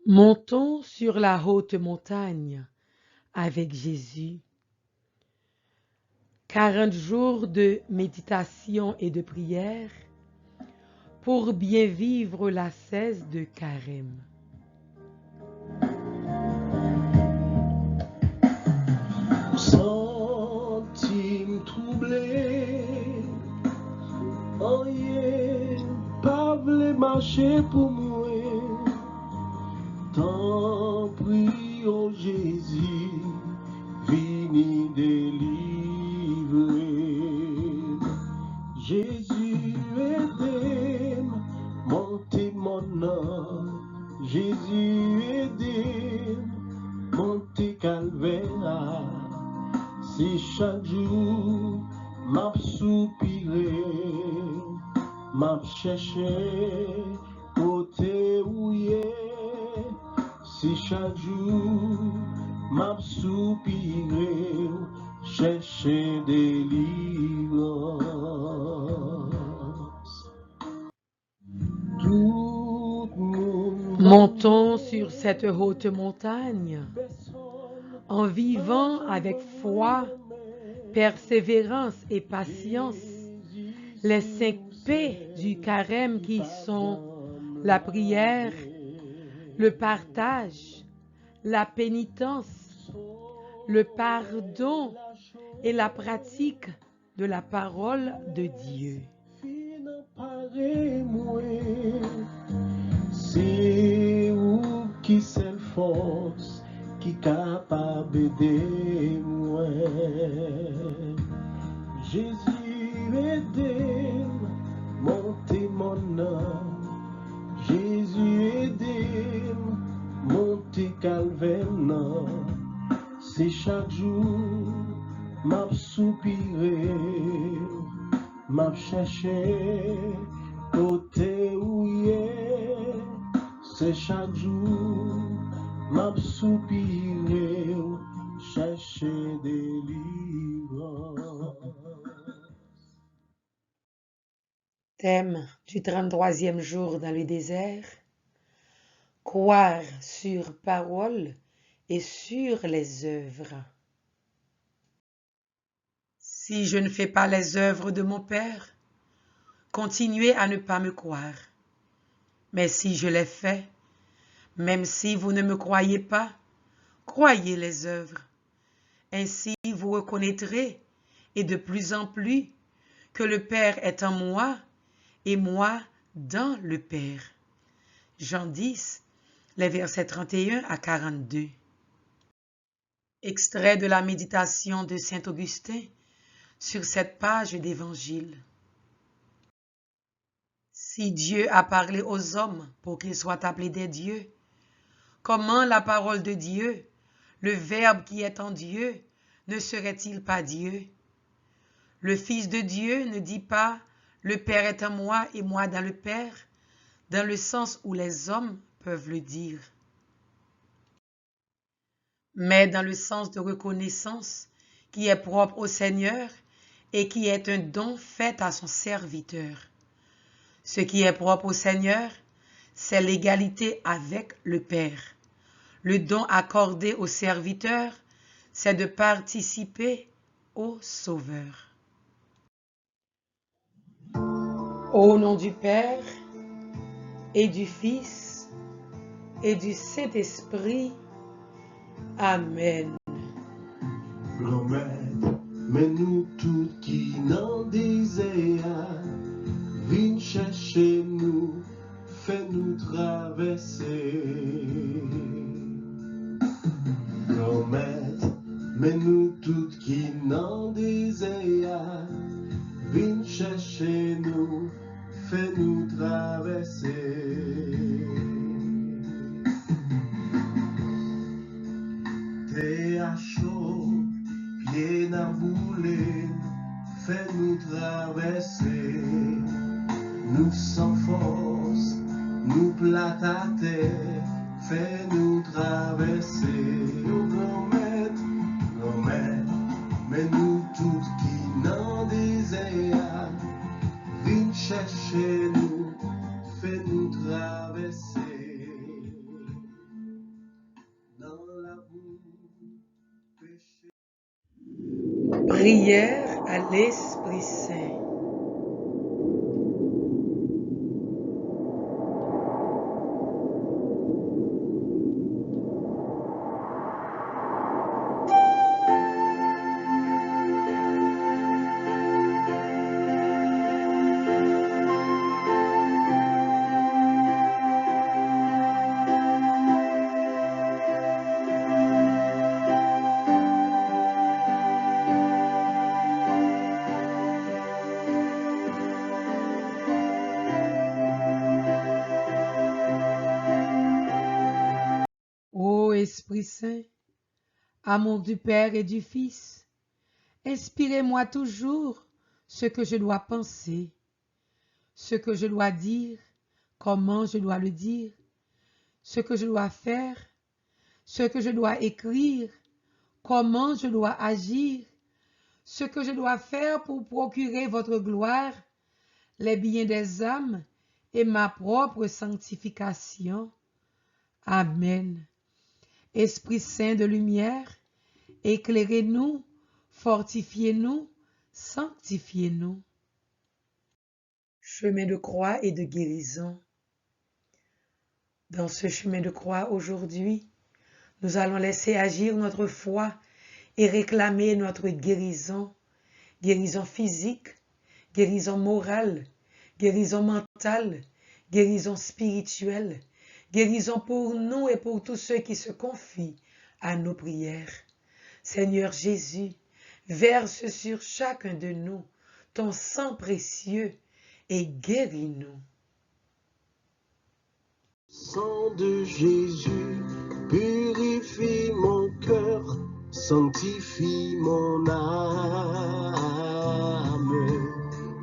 Montons sur la haute montagne avec Jésus. 40 jours de méditation et de prière pour bien vivre la 16 de Carême. Sentime troublé, rien pas vle marcher pour moi. Tant prie, oh Jésus, vini délivrer. Jésus aide-moi, montez mon nom. Jésus aide-moi, montez calvaire. Si chaque jour m'a soupiré, m'a cherché côté où est. Si chaque jour m'a soupiré, chercher délivrance. Tout monde Montons sur cette haute montagne en vivant avec foi, persévérance et patience les 5 P du Carême qui sont la prière, le partage, la pénitence, le pardon et la pratique de la parole de Dieu. C'est où qui c'est force qui capable d'aider moi. Jésus aide-moi, montez mon nom. Jésus aide-moi, montez calvaire. C'est chaque jour m'a soupiré, m'a cherché côté où y est. C'est chaque jour m'a soupiré, chercher délivrance. Thème du 33e jour dans le désert. Croire sur parole et sur les œuvres. Si je ne fais pas les œuvres de mon Père, continuez à ne pas me croire. Mais si je les fais, même si vous ne me croyez pas, croyez les œuvres. Ainsi vous reconnaîtrez, et de plus en plus, que le Père est en moi, et moi dans le Père. Jean 10, les versets 31 à 42. Extrait de la méditation de saint Augustin sur cette page d'Évangile. Si Dieu a parlé aux hommes pour qu'ils soient appelés des dieux, comment la parole de Dieu, le Verbe qui est en Dieu, ne serait-il pas Dieu? Le Fils de Dieu ne dit pas « Le Père est en moi et moi dans le Père », dans le sens où les hommes peuvent le dire, mais dans le sens de reconnaissance qui est propre au Seigneur et qui est un don fait à son serviteur. Ce qui est propre au Seigneur, c'est l'égalité avec le Père. Le don accordé au serviteur, c'est de participer au Sauveur. Au nom du Père et du Fils et du Saint-Esprit. Amen. Mais nous tous qui n'en désirent, viens chercher nous, fais-nous traverser. Promette, mais nous tous qui n'en désirent, viens chercher nous, fais-nous traverser. T'es à chaud, pieds à bouler, fais-nous traverser. Nous sans force, nous plate à terre, fais-nous traverser. Oh grand-maître, mais nous tous qui n'en désirent, viens chercher nous, fais-nous traverser. Prière à l'Esprit Saint. Ô Esprit Saint, amour du Père et du Fils, inspirez-moi toujours ce que je dois penser, ce que je dois dire, comment je dois le dire, ce que je dois faire, ce que je dois écrire, comment je dois agir, ce que je dois faire pour procurer votre gloire, les biens des âmes et ma propre sanctification. Amen. Esprit Saint de lumière, éclairez-nous, fortifiez-nous, sanctifiez-nous. Chemin de croix et de guérison. Dans ce chemin de croix aujourd'hui, nous allons laisser agir notre foi et réclamer notre guérison, guérison physique, guérison morale, guérison mentale, guérison spirituelle, guérison pour nous et pour tous ceux qui se confient à nos prières. Seigneur Jésus, verse sur chacun de nous ton sang précieux et guéris-nous. Sang de Jésus, purifie mon cœur, sanctifie mon âme.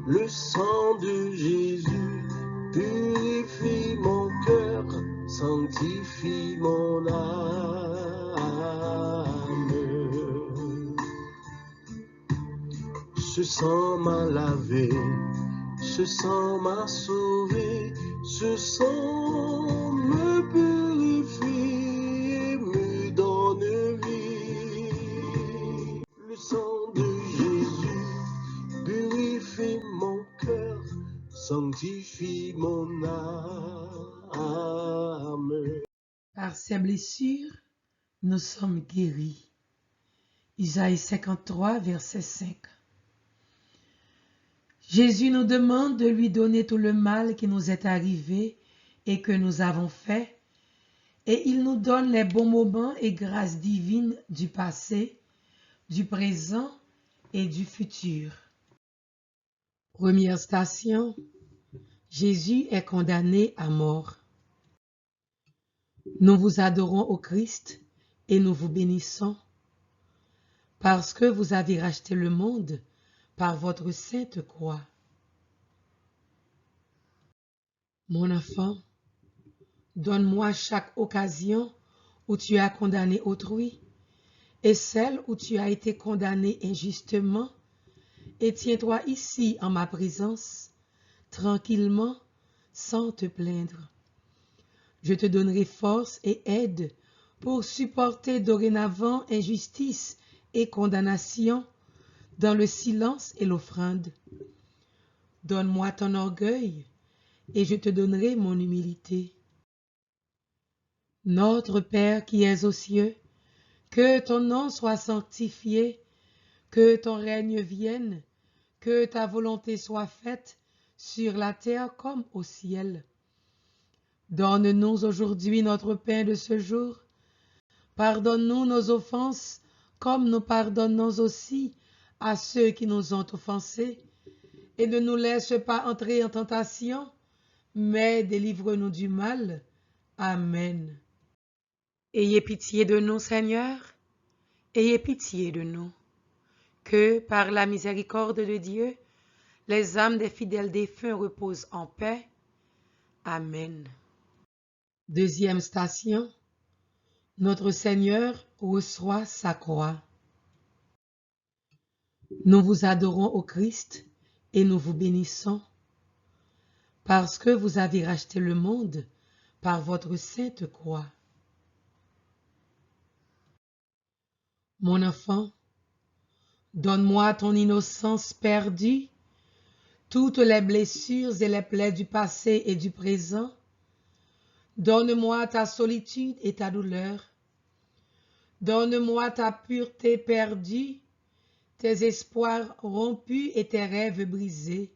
Le sang de Jésus, purifie mon cœur, sanctifie mon âme. Ce sang m'a lavé, ce sang m'a sauvé, ce sang me purifie et me donne vie. Le sang de Jésus purifie mon cœur, sanctifie mon âme. Par ses blessures, nous sommes guéris. Isaïe 53, verset 5. Jésus nous demande de lui donner tout le mal qui nous est arrivé et que nous avons fait, et il nous donne les bons moments et grâces divines du passé, du présent et du futur. Première station, Jésus est condamné à mort. Nous vous adorons au Christ et nous vous bénissons, parce que vous avez racheté le monde par votre sainte croix. Mon enfant, donne-moi chaque occasion où tu as condamné autrui et celle où tu as été condamné injustement, et tiens-toi ici en ma présence, tranquillement, sans te plaindre. Je te donnerai force et aide pour supporter dorénavant injustice et condamnation dans le silence et l'offrande. Donne-moi ton orgueil et je te donnerai mon humilité. Notre Père qui es aux cieux, que ton nom soit sanctifié, que ton règne vienne, que ta volonté soit faite sur la terre comme au ciel. Donne-nous aujourd'hui notre pain de ce jour. Pardonne-nous nos offenses, comme nous pardonnons aussi à ceux qui nous ont offensés. Et ne nous laisse pas entrer en tentation, mais délivre-nous du mal. Amen. Ayez pitié de nous, Seigneur, ayez pitié de nous. Que, par la miséricorde de Dieu, les âmes des fidèles défunts reposent en paix. Amen. Deuxième station, notre Seigneur reçoit sa croix. Nous vous adorons au Christ et nous vous bénissons, parce que vous avez racheté le monde par votre sainte croix. Mon enfant, Donne-moi ton innocence perdue, toutes les blessures et les plaies du passé et du présent. Donne-moi ta solitude et ta douleur. Donne-moi ta pureté perdue, tes espoirs rompus et tes rêves brisés.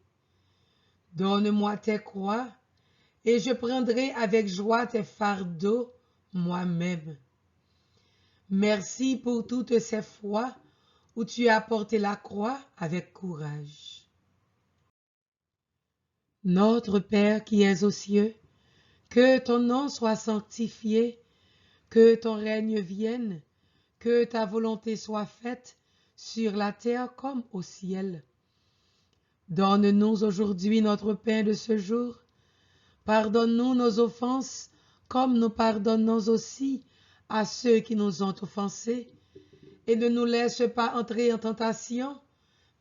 Donne-moi tes croix, et je prendrai avec joie tes fardeaux moi-même. Merci pour toutes ces fois où tu as porté la croix avec courage. Notre Père qui es aux cieux, que ton nom soit sanctifié, que ton règne vienne, que ta volonté soit faite sur la terre comme au ciel. Donne-nous aujourd'hui notre pain de ce jour. Pardonne-nous nos offenses, comme nous pardonnons aussi à ceux qui nous ont offensés. Et ne nous laisse pas entrer en tentation,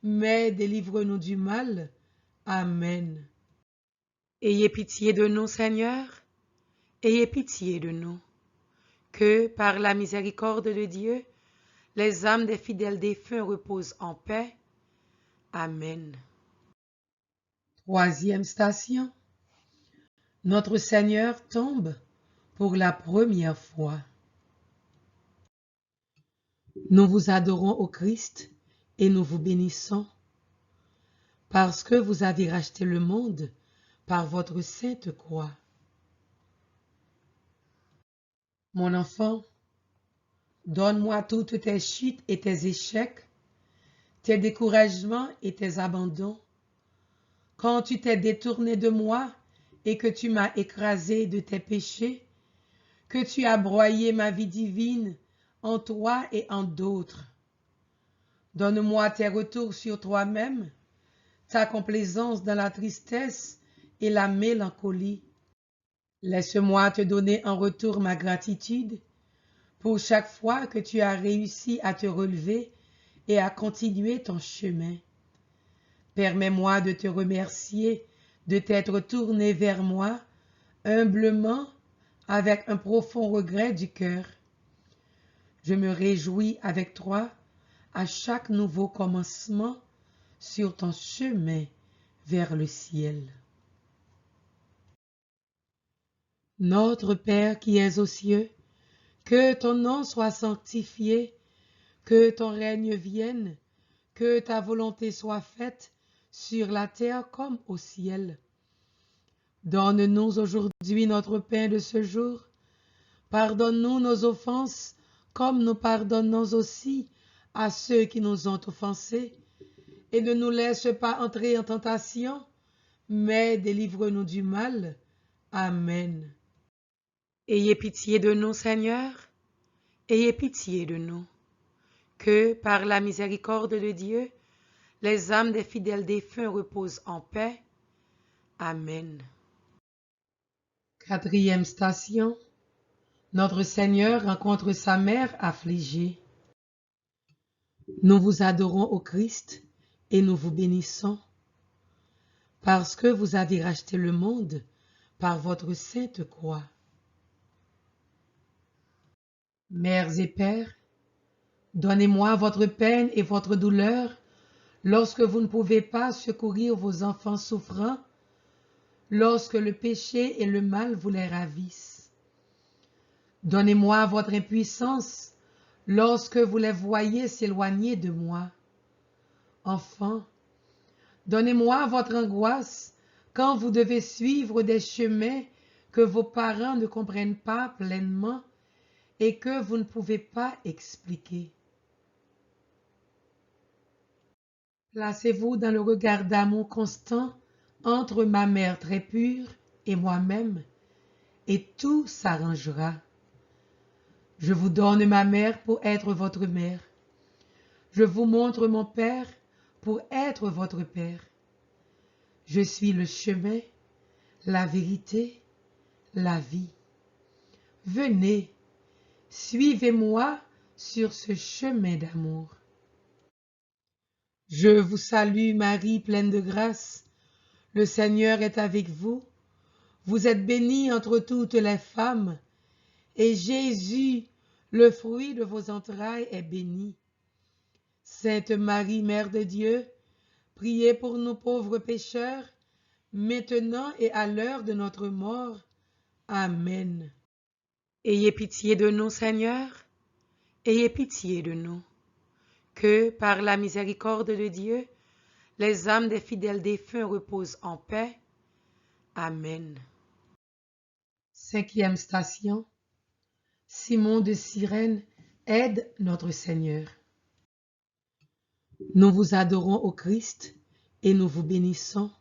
mais délivre-nous du mal. Amen. Ayez pitié de nous, Seigneur, ayez pitié de nous. Que, par la miséricorde de Dieu, les âmes des fidèles défunts reposent en paix. Amen. Troisième station. Notre Seigneur tombe pour la première fois. Nous vous adorons au Christ et nous vous bénissons, parce que vous avez racheté le monde par votre sainte croix. Mon enfant, donne-moi toutes tes chutes et tes échecs, tes découragements et tes abandons. Quand tu t'es détourné de moi et que tu m'as écrasé de tes péchés, que tu as broyé ma vie divine en toi et en d'autres. Donne-moi tes retours sur toi-même, ta complaisance dans la tristesse et la mélancolie. Laisse-moi te donner en retour ma gratitude pour chaque fois que tu as réussi à te relever et à continuer ton chemin. Permets-moi de te remercier de t'être tourné vers moi humblement avec un profond regret du cœur. Je me réjouis avec toi à chaque nouveau commencement sur ton chemin vers le ciel. Notre Père qui es aux cieux, que ton nom soit sanctifié, que ton règne vienne, que ta volonté soit faite sur la terre comme au ciel. Donne-nous aujourd'hui notre pain de ce jour. Pardonne-nous nos offenses, comme nous pardonnons aussi à ceux qui nous ont offensés. Et ne nous laisse pas entrer en tentation, mais délivre-nous du mal. Amen. Ayez pitié de nous, Seigneur, ayez pitié de nous. Que, par la miséricorde de Dieu, les âmes des fidèles défunts reposent en paix. Amen. Quatrième station. Notre Seigneur rencontre sa mère affligée. Nous vous adorons au Christ et nous vous bénissons, parce que vous avez racheté le monde par votre sainte croix. Mères et pères, donnez-moi votre peine et votre douleur lorsque vous ne pouvez pas secourir vos enfants souffrants, lorsque le péché et le mal vous les ravissent. Donnez-moi votre impuissance lorsque vous les voyez s'éloigner de moi. Enfants, donnez-moi votre angoisse quand vous devez suivre des chemins que vos parents ne comprennent pas pleinement et que vous ne pouvez pas expliquer. Placez-vous dans le regard d'amour constant entre ma mère très pure et moi-même, et tout s'arrangera. Je vous donne ma mère pour être votre mère. Je vous montre mon père pour être votre père. Je suis le chemin, la vérité, la vie. Venez, suivez-moi sur ce chemin d'amour. Je vous salue Marie, pleine de grâce. Le Seigneur est avec vous. Vous êtes bénie entre toutes les femmes, et Jésus, le fruit de vos entrailles, est béni. Sainte Marie, Mère de Dieu, priez pour nous pauvres pécheurs, maintenant et à l'heure de notre mort. Amen. Ayez pitié de nous, Seigneur, ayez pitié de nous. Que, par la miséricorde de Dieu, les âmes des fidèles défunts reposent en paix. Amen. Cinquième station. Simon de Cyrène aide notre Seigneur. Nous vous adorons au Christ et nous vous bénissons,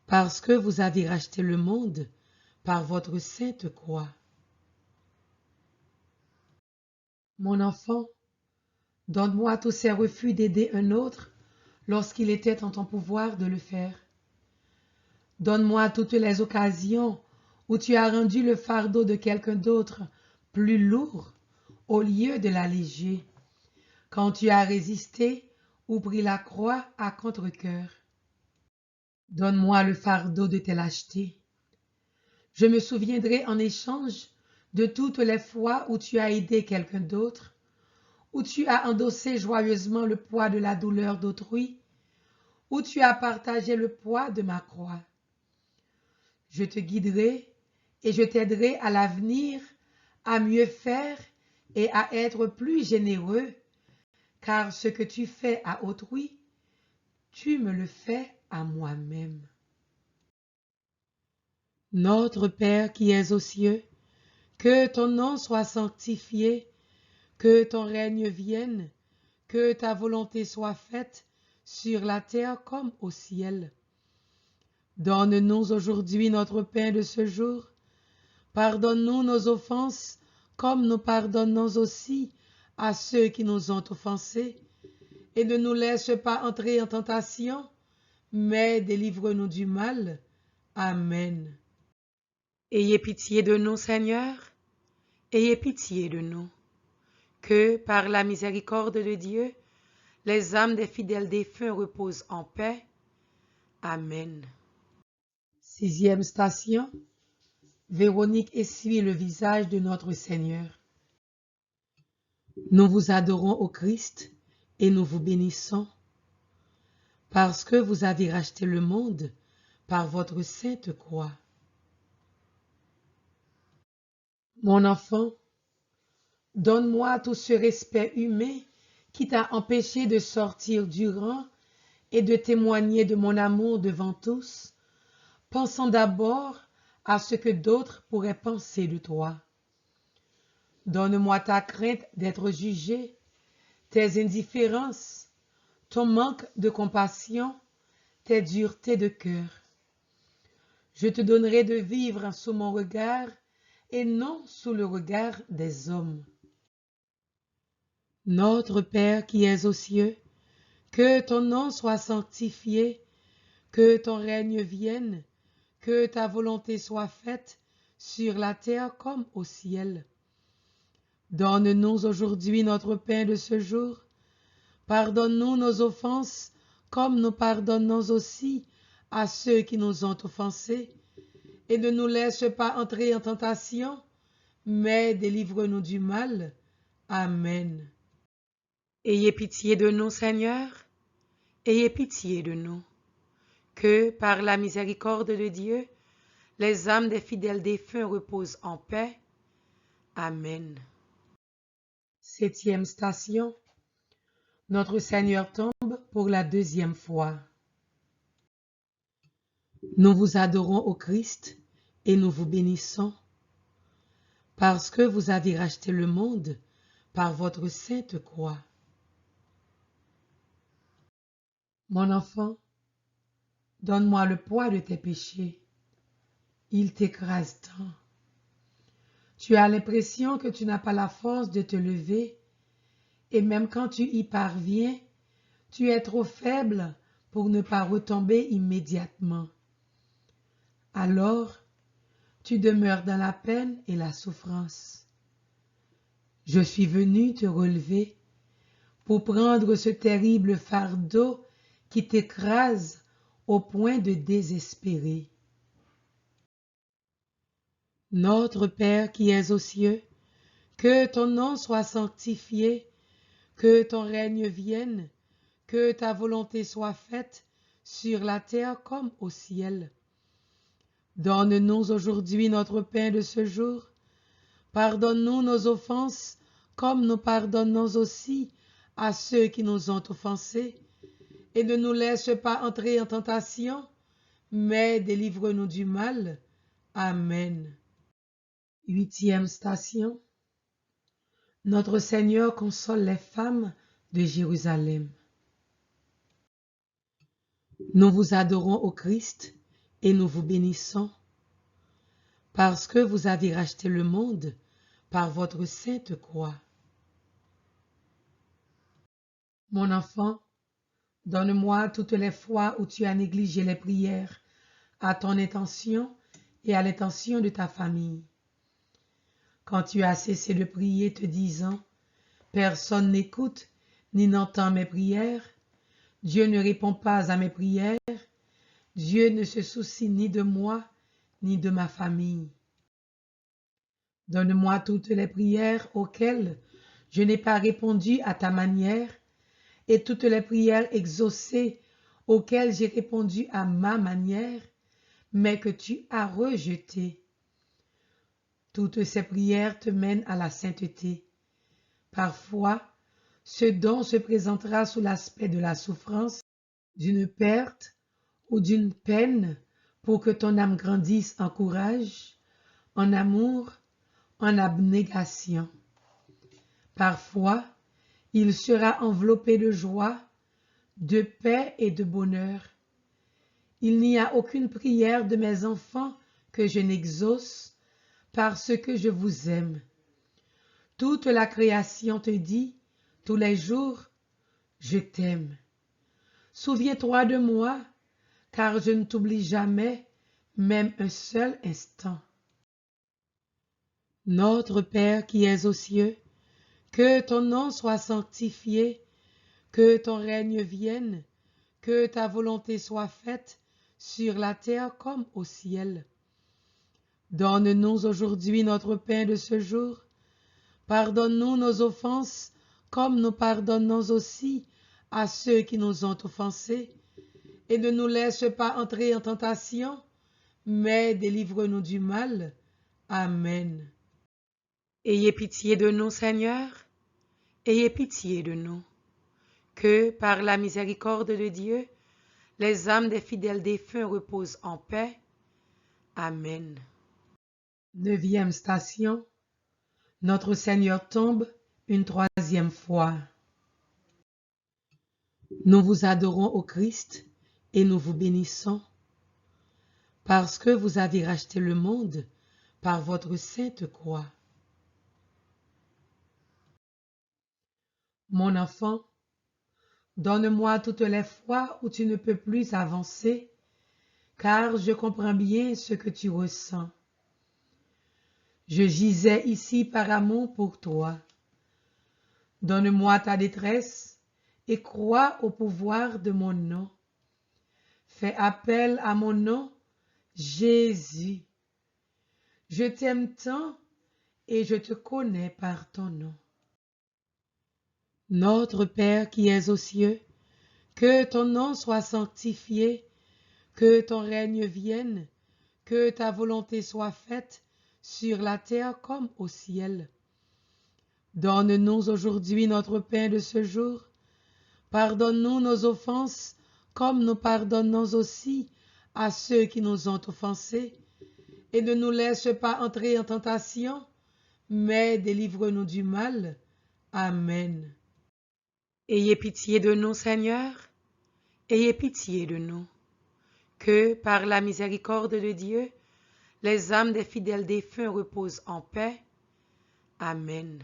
parce que vous avez racheté le monde par votre sainte croix. Mon enfant, donne-moi tous ces refus d'aider un autre lorsqu'il était en ton pouvoir de le faire. Donne-moi toutes les occasions où tu as rendu le fardeau de quelqu'un d'autre plus lourd au lieu de l'alléger, quand tu as résisté ou pris la croix à contre-cœur. Donne-moi le fardeau de tes lâchetés. Je me souviendrai en échange de toutes les fois où tu as aidé quelqu'un d'autre, où tu as endossé joyeusement le poids de la douleur d'autrui, où tu as partagé le poids de ma croix. Je te guiderai et je t'aiderai à l'avenir à mieux faire et à être plus généreux, car ce que tu fais à autrui, tu me le fais à moi-même. Notre Père qui es aux cieux, que ton nom soit sanctifié, que ton règne vienne, que ta volonté soit faite sur la terre comme au ciel. Donne-nous aujourd'hui notre pain de ce jour. Pardonne-nous nos offenses, comme nous pardonnons aussi à ceux qui nous ont offensés. Et ne nous laisse pas entrer en tentation, mais délivre-nous du mal. Amen. Ayez pitié de nous, Seigneur, ayez pitié de nous. Que, par la miséricorde de Dieu, les âmes des fidèles défunts reposent en paix. Amen. Sixième station. Véronique essuie le visage de notre Seigneur. Nous vous adorons au Christ et nous vous bénissons, parce que vous avez racheté le monde par votre sainte croix. Mon enfant, donne-moi tout ce respect humain qui t'a empêché de sortir du rang et de témoigner de mon amour devant tous, pensant d'abord à ce que d'autres pourraient penser de toi. Donne-moi ta crainte d'être jugé, tes indifférences, ton manque de compassion, tes duretés de cœur. Je te donnerai de vivre sous mon regard et non sous le regard des hommes. Notre Père qui es aux cieux, que ton nom soit sanctifié, que ton règne vienne, que ta volonté soit faite sur la terre comme au ciel. Donne-nous aujourd'hui notre pain de ce jour. Pardonne-nous nos offenses, comme nous pardonnons aussi à ceux qui nous ont offensés. Et ne nous laisse pas entrer en tentation, mais délivre-nous du mal. Amen. Ayez pitié de nous, Seigneur, ayez pitié de nous. Que, par la miséricorde de Dieu, les âmes des fidèles défunts reposent en paix. Amen. Septième station. Notre Seigneur tombe pour la deuxième fois. Nous vous adorons au Christ et nous vous bénissons, parce que vous avez racheté le monde par votre sainte croix. Mon enfant, donne-moi le poids de tes péchés. Il t'écrase tant. Tu as l'impression que tu n'as pas la force de te lever, et même quand tu y parviens, tu es trop faible pour ne pas retomber immédiatement. Alors, tu demeures dans la peine et la souffrance. Je suis venu te relever pour prendre ce terrible fardeau qui t'écrase au point de désespérer. Notre Père qui es aux cieux, que ton nom soit sanctifié, que ton règne vienne, que ta volonté soit faite sur la terre comme au ciel. Donne-nous aujourd'hui notre pain de ce jour. Pardonne-nous nos offenses, comme nous pardonnons aussi à ceux qui nous ont offensés. Et ne nous laisse pas entrer en tentation, mais délivre-nous du mal. Amen. 8e station. Notre Seigneur console les femmes de Jérusalem. Nous vous adorons au Christ et nous vous bénissons, parce que vous avez racheté le monde par votre sainte croix. Mon enfant, donne-moi toutes les fois où tu as négligé les prières à ton intention et à l'intention de ta famille. Quand tu as cessé de prier te disant « Personne n'écoute ni n'entend mes prières, Dieu ne répond pas à mes prières, Dieu ne se soucie ni de moi ni de ma famille. » Donne-moi toutes les prières auxquelles je n'ai pas répondu à ta manière et toutes les prières exaucées auxquelles j'ai répondu à ma manière, mais que tu as rejetées. Toutes ces prières te mènent à la sainteté. Parfois, ce don se présentera sous l'aspect de la souffrance, d'une perte ou d'une peine pour que ton âme grandisse en courage, en amour, en abnégation. Parfois, il sera enveloppé de joie, de paix et de bonheur. Il n'y a aucune prière de mes enfants que je n'exauce parce que je vous aime. Toute la création te dit tous les jours, je t'aime. Souviens-toi de moi, car je ne t'oublie jamais, même un seul instant. Notre Père qui es aux cieux, que ton nom soit sanctifié, que ton règne vienne, que ta volonté soit faite sur la terre comme au ciel. Donne-nous aujourd'hui notre pain de ce jour. Pardonne-nous nos offenses, comme nous pardonnons aussi à ceux qui nous ont offensés. Et ne nous laisse pas entrer en tentation, mais délivre-nous du mal. Amen. Ayez pitié de nous, Seigneur, ayez pitié de nous. Que, par la miséricorde de Dieu, les âmes des fidèles défunts reposent en paix. Amen. 9e station. Notre Seigneur tombe une 3e fois. Nous vous adorons au Christ et nous vous bénissons, parce que vous avez racheté le monde par votre sainte croix. Mon enfant, donne-moi toutes les fois où tu ne peux plus avancer, car je comprends bien ce que tu ressens. Je gisais ici par amour pour toi. Donne-moi ta détresse et crois au pouvoir de mon nom. Fais appel à mon nom, Jésus. Je t'aime tant et je te connais par ton nom. Notre Père qui es aux cieux, que ton nom soit sanctifié, que ton règne vienne, que ta volonté soit faite sur la terre comme au ciel. Donne-nous aujourd'hui notre pain de ce jour. Pardonne-nous nos offenses, comme nous pardonnons aussi à ceux qui nous ont offensés. Et ne nous laisse pas entrer en tentation, mais délivre-nous du mal. Amen. Ayez pitié de nous, Seigneur, ayez pitié de nous. Que, par la miséricorde de Dieu, les âmes des fidèles défunts reposent en paix. Amen.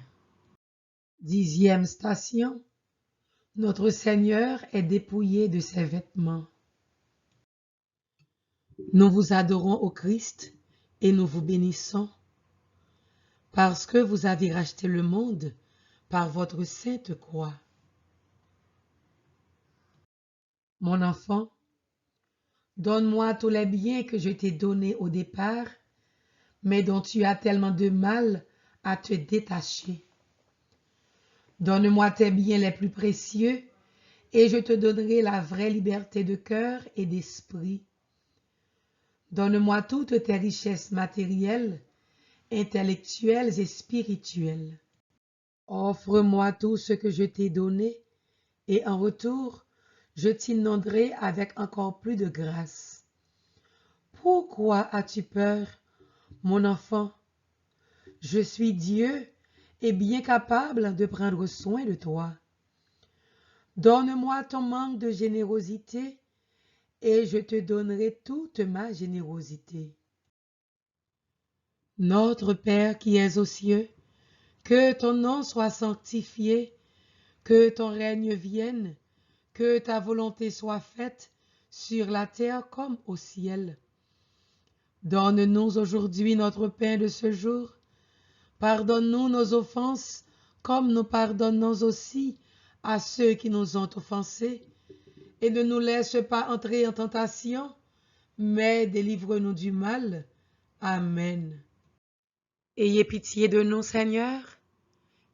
10e station. Notre Seigneur est dépouillé de ses vêtements. Nous vous adorons au Christ et nous vous bénissons, parce que vous avez racheté le monde par votre sainte croix. Mon enfant, donne-moi tous les biens que je t'ai donnés au départ, mais dont tu as tellement de mal à te détacher. Donne-moi tes biens les plus précieux, et je te donnerai la vraie liberté de cœur et d'esprit. Donne-moi toutes tes richesses matérielles, intellectuelles et spirituelles. Offre-moi tout ce que je t'ai donné, et en retour, je t'inonderai avec encore plus de grâce. Pourquoi as-tu peur, mon enfant? Je suis Dieu et bien capable de prendre soin de toi. Donne-moi ton manque de générosité et je te donnerai toute ma générosité. Notre Père qui es aux cieux, que ton nom soit sanctifié, que ton règne vienne, que ta volonté soit faite sur la terre comme au ciel. Donne-nous aujourd'hui notre pain de ce jour. Pardonne-nous nos offenses, comme nous pardonnons aussi à ceux qui nous ont offensés. Et ne nous laisse pas entrer en tentation, mais délivre-nous du mal. Amen. Ayez pitié de nous, Seigneur,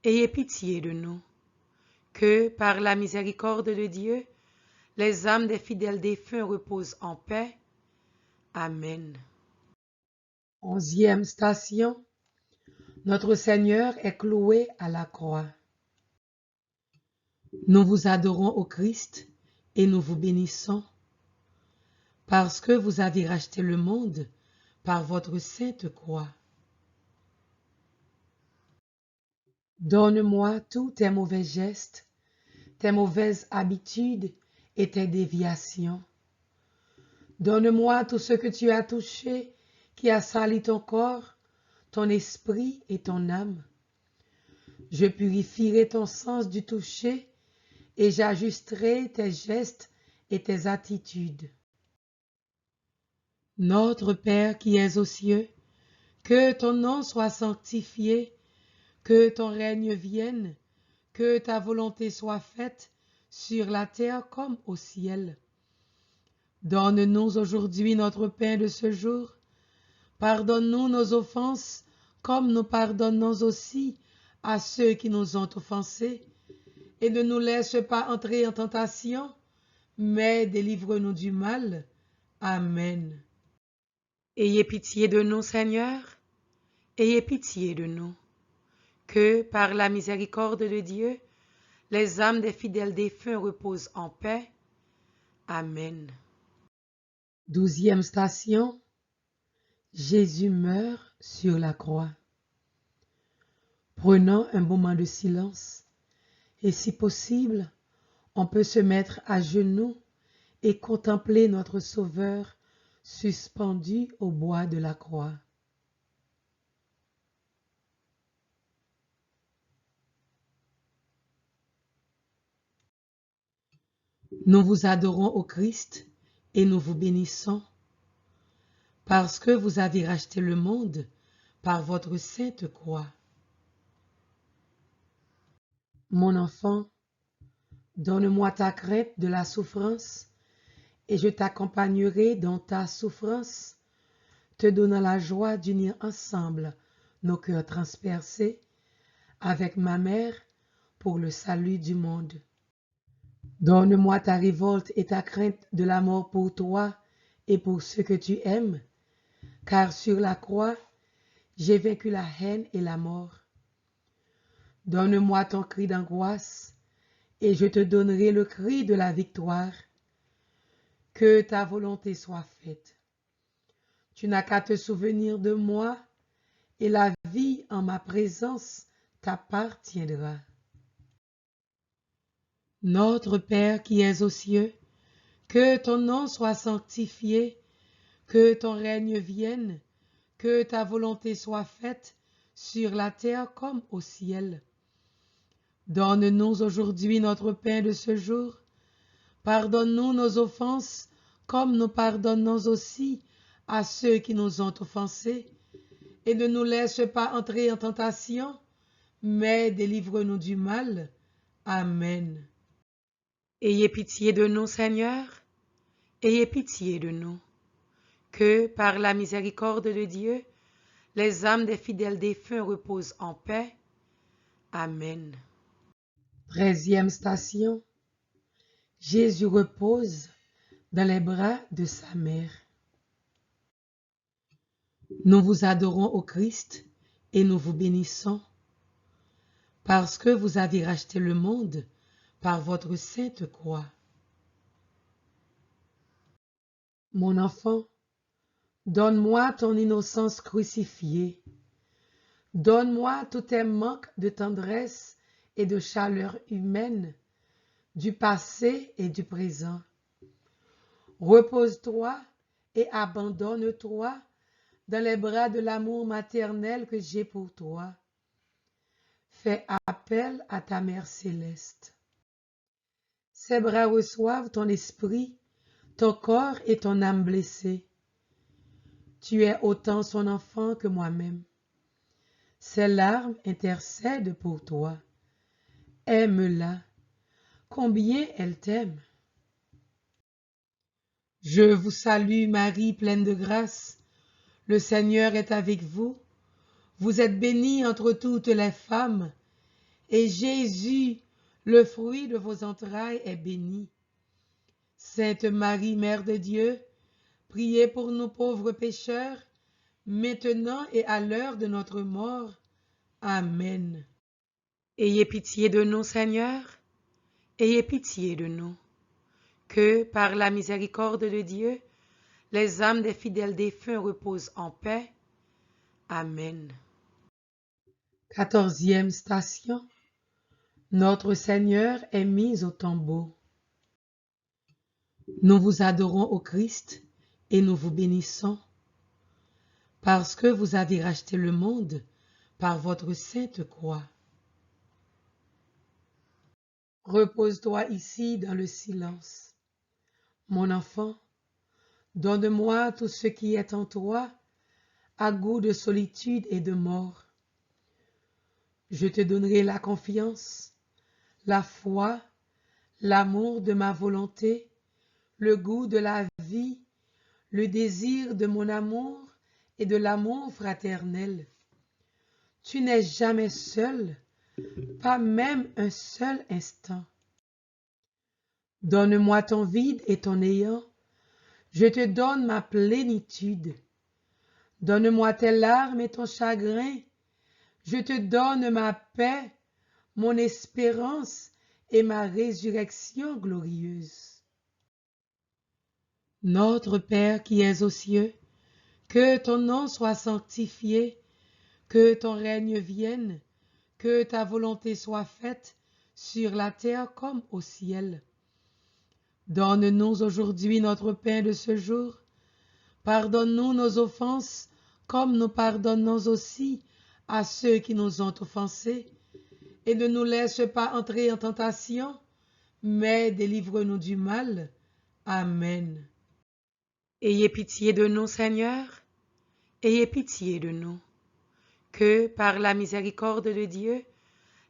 ayez pitié de nous. Que, par la miséricorde de Dieu, les âmes des fidèles défunts reposent en paix. Amen. 11e station. Notre Seigneur est cloué à la croix. Nous vous adorons au Christ et nous vous bénissons, parce que vous avez racheté le monde par votre sainte croix. Donne-moi tous tes mauvais gestes, tes mauvaises habitudes et tes déviations. Donne-moi tout ce que tu as touché, qui a sali ton corps, ton esprit et ton âme. Je purifierai ton sens du toucher et j'ajusterai tes gestes et tes attitudes. Notre Père qui es aux cieux, que ton nom soit sanctifié, que ton règne vienne, que ta volonté soit faite sur la terre comme au ciel. Donne-nous aujourd'hui notre pain de ce jour. Pardonne-nous nos offenses, comme nous pardonnons aussi à ceux qui nous ont offensés. Et ne nous laisse pas entrer en tentation, mais délivre-nous du mal. Amen. Ayez pitié de nous, Seigneur, ayez pitié de nous. Que, par la miséricorde de Dieu, les âmes des fidèles défunts reposent en paix. Amen. 12e station. Jésus meurt sur la croix. Prenons un moment de silence et si possible, on peut se mettre à genoux et contempler notre Sauveur suspendu au bois de la croix. Nous vous adorons au Christ et nous vous bénissons, parce que vous avez racheté le monde par votre sainte croix. Mon enfant, donne-moi ta crainte de la souffrance et je t'accompagnerai dans ta souffrance, te donnant la joie d'unir ensemble nos cœurs transpercés avec ma mère pour le salut du monde. Donne-moi ta révolte et ta crainte de la mort pour toi et pour ceux que tu aimes, car sur la croix, j'ai vaincu la haine et la mort. Donne-moi ton cri d'angoisse et je te donnerai le cri de la victoire. Que ta volonté soit faite. Tu n'as qu'à te souvenir de moi et la vie en ma présence t'appartiendra. Notre Père qui es aux cieux, que ton nom soit sanctifié, que ton règne vienne, que ta volonté soit faite sur la terre comme au ciel. Donne-nous aujourd'hui notre pain de ce jour. Pardonne-nous nos offenses, comme nous pardonnons aussi à ceux qui nous ont offensés. Et ne nous laisse pas entrer en tentation, mais délivre-nous du mal. Amen. Ayez pitié de nous, Seigneur, ayez pitié de nous. Que, par la miséricorde de Dieu, les âmes des fidèles défunts reposent en paix. Amen. 13e station. Jésus repose dans les bras de sa mère. Nous vous adorons au Christ et nous vous bénissons parce que vous avez racheté le monde par votre sainte croix. Mon enfant, donne-moi ton innocence crucifiée. Donne-moi tous tes manques de tendresse et de chaleur humaine du passé et du présent. Repose-toi et abandonne-toi dans les bras de l'amour maternel que j'ai pour toi. Fais appel à ta mère céleste. Ses bras reçoivent ton esprit, ton corps et ton âme blessée. Tu es autant son enfant que moi-même. Ses larmes intercèdent pour toi. Aime-la. Combien elle t'aime. Je vous salue Marie, pleine de grâce. Le Seigneur est avec vous. Vous êtes bénie entre toutes les femmes, et Jésus, le fruit de vos entrailles, est béni. Sainte Marie, Mère de Dieu, priez pour nous pauvres pécheurs, maintenant et à l'heure de notre mort. Amen. Ayez pitié de nous, Seigneur, ayez pitié de nous. Que, par la miséricorde de Dieu, les âmes des fidèles défunts reposent en paix. Amen. 14e station. Notre Seigneur est mis au tombeau. Nous vous adorons au Christ et nous vous bénissons parce que vous avez racheté le monde par votre sainte croix. Repose-toi ici dans le silence. Mon enfant, donne-moi tout ce qui est en toi, à goût de solitude et de mort. Je te donnerai la confiance, la foi, l'amour de ma volonté, le goût de la vie, le désir de mon amour et de l'amour fraternel. Tu n'es jamais seul, pas même un seul instant. Donne-moi ton vide et ton néant, je te donne ma plénitude. Donne-moi tes larmes et ton chagrin, je te donne ma paix, mon espérance et ma résurrection glorieuse. Notre Père qui es aux cieux, que ton nom soit sanctifié, que ton règne vienne, que ta volonté soit faite sur la terre comme au ciel. Donne-nous aujourd'hui notre pain de ce jour. Pardonne-nous nos offenses, comme nous pardonnons aussi à ceux qui nous ont offensés. Et ne nous laisse pas entrer en tentation, mais délivre-nous du mal. Amen. Ayez pitié de nous, Seigneur, ayez pitié de nous. Que, par la miséricorde de Dieu,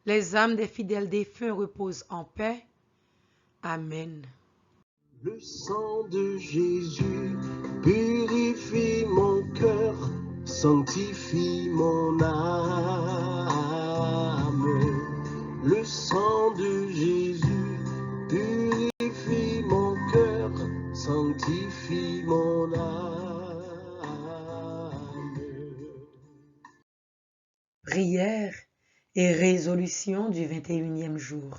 les âmes des fidèles défunts reposent en paix. Amen. Le sang de Jésus purifie mon cœur, sanctifie mon âme. Le sang de Jésus purifie mon cœur, sanctifie mon âme. Prière et résolution du 21e jour.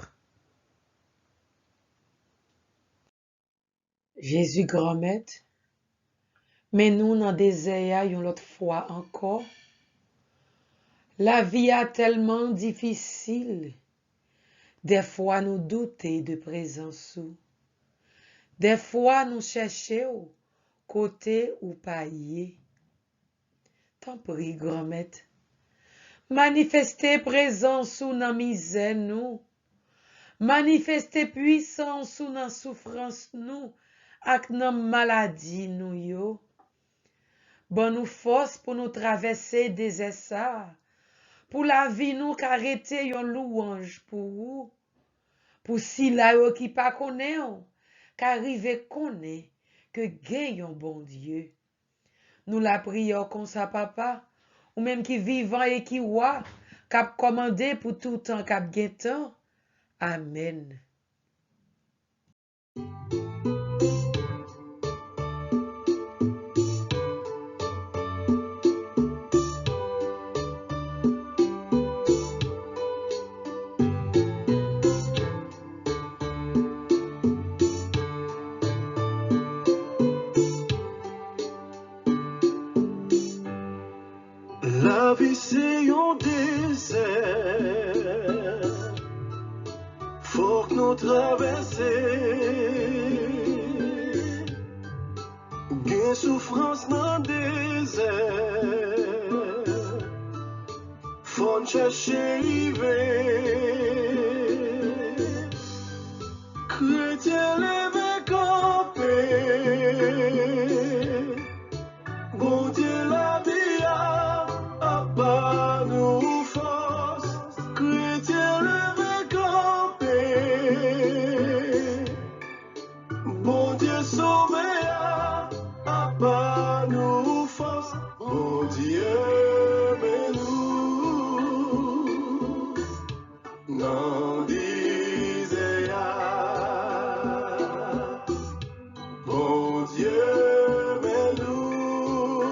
Jésus grand-mère, mais nous n'en désirons l'autre fois encore. La vie a tellement difficile. Des fois nous douter de présence ou. Des fois nous chercher au côté ou pailler. T'en prie, grand-mère. Manifester présence ou dans misère nous. Manifester puissance ou dans souffrance nous. Ak nan maladie nous yo. Bon nous force pour nous traverser des essais. Pour la vie nous qu'arrêter yon louange pour vous. Pour si la yo qui pas connaît, qu'arrive connaît que gen yon bon Dieu. Nous la prions comme ça papa, ou même qui vivant et qui wa, k'ap commandé pour tout temps k'ap gen temps. Amen. La vie c'est un désert, faut que nous traverser. Gain souffrance dans le désert, faut nous chercher river. Chrétien lève campé, bon Dieu la vie a pas nous force. Chrétien lève campé, bon Dieu sauvé a pas nous force. Bon Dieu mais nous n'en disait bon Dieu mais nous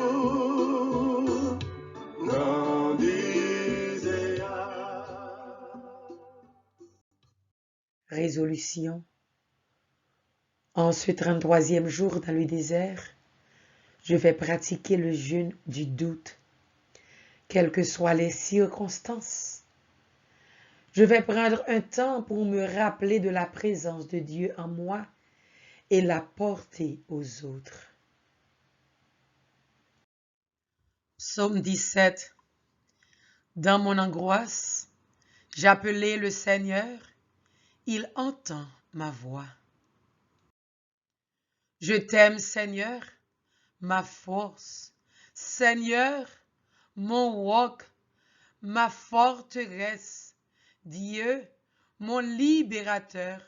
n'en disait Résolution. En ce 33e jour dans le désert, je vais pratiquer le jeûne du doute, quelles que soient les circonstances. Je vais prendre un temps pour me rappeler de la présence de Dieu en moi et la porter aux autres. Psaume 17. Dans mon angoisse, j'appelais le Seigneur, il entend ma voix. Je t'aime, Seigneur, ma force, Seigneur, mon roc, ma forteresse, Dieu, mon libérateur,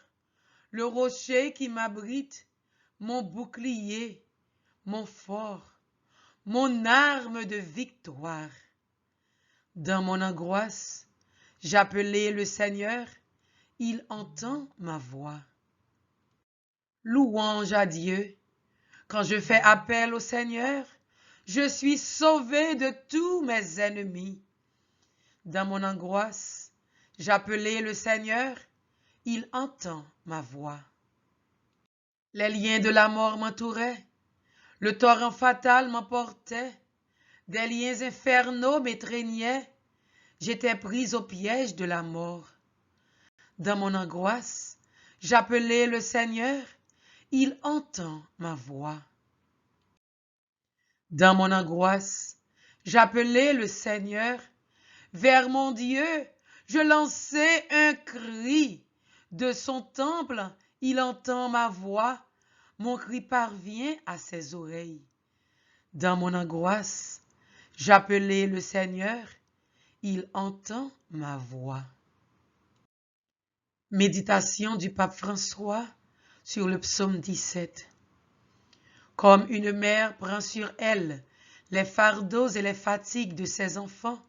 le rocher qui m'abrite, mon bouclier, mon fort, mon arme de victoire. Dans mon angoisse, j'appelais le Seigneur, il entend ma voix. Louange à Dieu. Quand je fais appel au Seigneur, je suis sauvé de tous mes ennemis. Dans mon angoisse, j'appelais le Seigneur, il entend ma voix. Les liens de la mort m'entouraient, le torrent fatal m'emportait, des liens infernaux m'étreignaient, j'étais prise au piège de la mort. Dans mon angoisse, j'appelais le Seigneur, il entend ma voix. Dans mon angoisse, j'appelais le Seigneur, vers mon Dieu, je lançais un cri. De son temple, il entend ma voix, mon cri parvient à ses oreilles. Dans mon angoisse, j'appelais le Seigneur, il entend ma voix. Méditation du pape François sur le psaume 17. Comme une mère prend sur elle les fardeaux et les fatigues de ses enfants,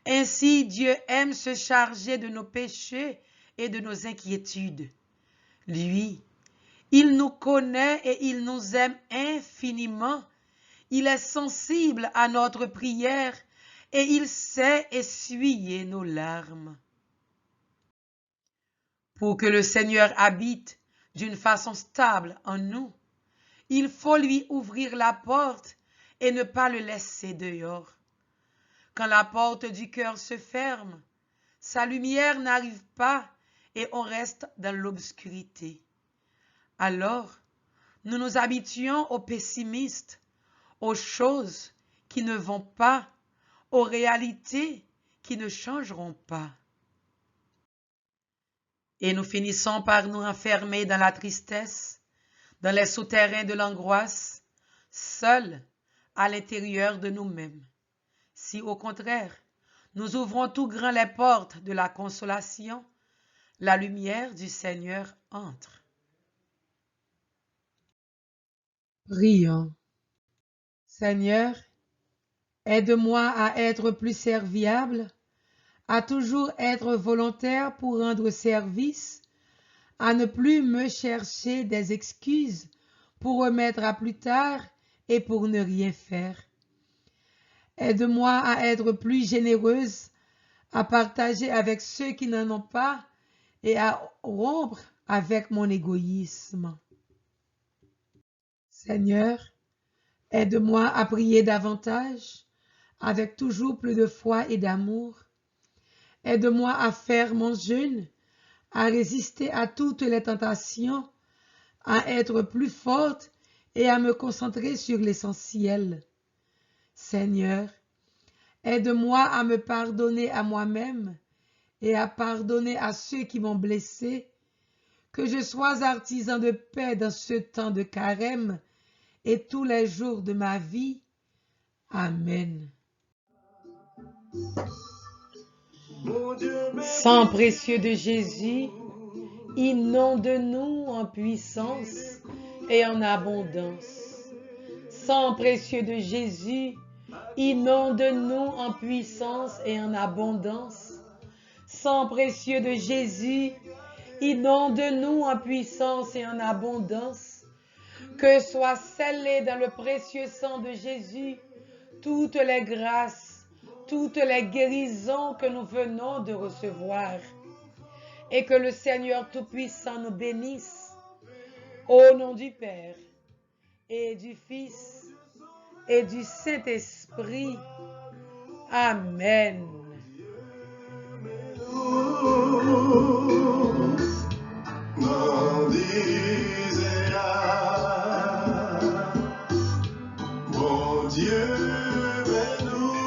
ainsi Dieu aime se charger de nos péchés et de nos inquiétudes. Lui, il nous connaît et il nous aime infiniment. Il est sensible à notre prière et il sait essuyer nos larmes. Pour que le Seigneur habite d'une façon stable en nous, il faut lui ouvrir la porte et ne pas le laisser dehors. Quand la porte du cœur se ferme, sa lumière n'arrive pas et on reste dans l'obscurité. Alors, nous nous habituons aux pessimistes, aux choses qui ne vont pas, aux réalités qui ne changeront pas. Et nous finissons par nous enfermer dans la tristesse, dans les souterrains de l'angoisse, seuls à l'intérieur de nous-mêmes. Si au contraire, nous ouvrons tout grand les portes de la consolation, la lumière du Seigneur entre. Prions. Seigneur, aide-moi à être plus serviable, à toujours être volontaire pour rendre service, à ne plus me chercher des excuses pour remettre à plus tard et pour ne rien faire. Aide-moi à être plus généreuse, à partager avec ceux qui n'en ont pas et à rompre avec mon égoïsme. Seigneur, aide-moi à prier davantage, avec toujours plus de foi et d'amour. Aide-moi à faire mon jeûne, à résister à toutes les tentations, à être plus forte et à me concentrer sur l'essentiel. Seigneur, aide-moi à me pardonner à moi-même et à pardonner à ceux qui m'ont blessé, que je sois artisan de paix dans ce temps de carême et tous les jours de ma vie. Amen. Sang précieux de Jésus, inonde-nous en puissance et en abondance. Sang précieux de Jésus, inonde-nous en puissance et en abondance. Sang précieux de Jésus, inonde-nous en puissance et en abondance. Que soient scellées dans le précieux sang de Jésus toutes les grâces, toutes les guérisons que nous venons de recevoir. Et que le Seigneur Tout-Puissant nous bénisse. Au nom du Père et du Fils et du Saint-Esprit. Amen. Mon Dieu, mais nous,